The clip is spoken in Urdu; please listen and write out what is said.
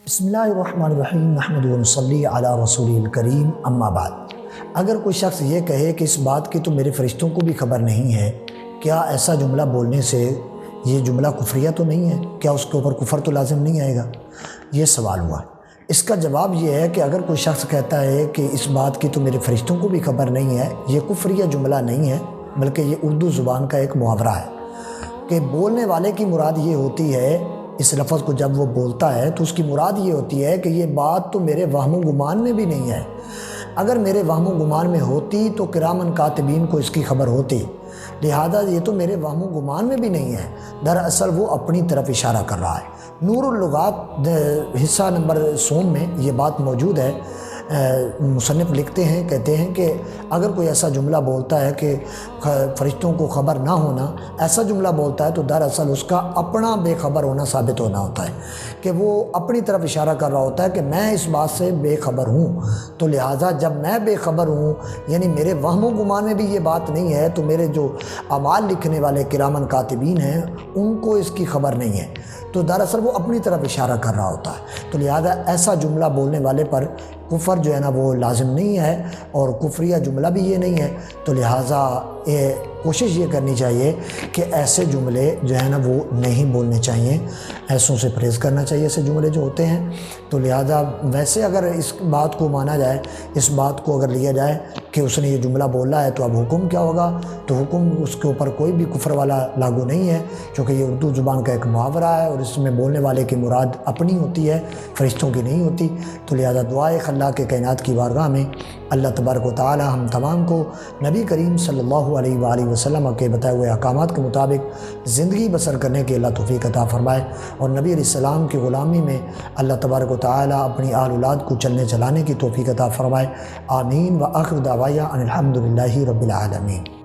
بسم اللہ الرحمن الرحیم نحمد و نصلی علی رسول الکریم اما بعد۔ اگر کوئی شخص یہ کہے کہ اس بات کی تو میرے فرشتوں کو بھی خبر نہیں ہے، کیا ایسا جملہ بولنے سے یہ جملہ کفریہ تو نہیں ہے؟ کیا اس کے اوپر کفر تو لازم نہیں آئے گا؟ یہ سوال ہوا۔ اس کا جواب یہ ہے کہ اگر کوئی شخص کہتا ہے کہ اس بات کی تو میرے فرشتوں کو بھی خبر نہیں ہے، یہ کفریہ جملہ نہیں ہے، بلکہ یہ اردو زبان کا ایک محاورہ ہے کہ بولنے والے کی مراد یہ ہوتی ہے، اس لفظ کو جب وہ بولتا ہے تو اس کی مراد یہ ہوتی ہے کہ یہ بات تو میرے وہم و گمان میں بھی نہیں ہے۔ اگر میرے وہم و گمان میں ہوتی تو کرامن کاتبین کو اس کی خبر ہوتی، لہذا یہ تو میرے وہم و گمان میں بھی نہیں ہے۔ دراصل وہ اپنی طرف اشارہ کر رہا ہے۔ نور اللغات حصہ نمبر 100 میں یہ بات موجود ہے۔ مصنف لکھتے ہیں، کہتے ہیں کہ اگر کوئی ایسا جملہ بولتا ہے کہ فرشتوں کو خبر نہ ہونا، ایسا جملہ بولتا ہے تو دراصل اس کا اپنا بے خبر ہونا ثابت ہونا ہوتا ہے کہ وہ اپنی طرف اشارہ کر رہا ہوتا ہے کہ میں اس بات سے بے خبر ہوں، تو لہٰذا جب میں بے خبر ہوں، یعنی میرے وہم و گمان میں بھی یہ بات نہیں ہے، تو میرے جو اعمال لکھنے والے کرامن کاتبین ہیں ان کو اس کی خبر نہیں ہے، تو دراصل وہ اپنی طرف اشارہ کر رہا ہوتا ہے۔ تو لہذا ایسا جملہ بولنے والے پر کفر جو ہے نا وہ لازم نہیں ہے، اور کفریہ جملہ بھی یہ نہیں ہے۔ تو لہٰذا کوشش یہ کرنی چاہیے کہ ایسے جملے جو ہے نا وہ نہیں بولنے چاہیے، ایسوں سے پرہیز کرنا چاہیے ایسے جملے جو ہوتے ہیں۔ تو لہٰذا ویسے اگر اس بات کو مانا جائے، اس بات کو اگر لیا جائے کہ اس نے یہ جملہ بولا ہے، تو اب حکم کیا ہوگا؟ تو حکم اس کے اوپر کوئی بھی کفر والا لاگو نہیں ہے، کیونکہ یہ اردو زبان کا ایک محاورہ ہے اور اس میں بولنے والے کی مراد اپنی ہوتی ہے، فرشتوں کی نہیں ہوتی۔ تو لہٰذا دعائے اللہ کے کائنات کی بارگاہ میں اللہ تبارک و تعالی ہم تمام کو نبی کریم صلی اللہ علیہ وآلہ وسلم کے بتائے ہوئے احکامات کے مطابق زندگی بسر کرنے کی اللہ توفیق عطا فرمائے، اور نبی علیہ السلام کی غلامی میں اللہ تبارک و تعالی اپنی آل اولاد کو چلنے چلانے کی توفیق عطا فرمائے۔ آمین۔ وآخر دعوانا ان الحمد للہ رب العالمین۔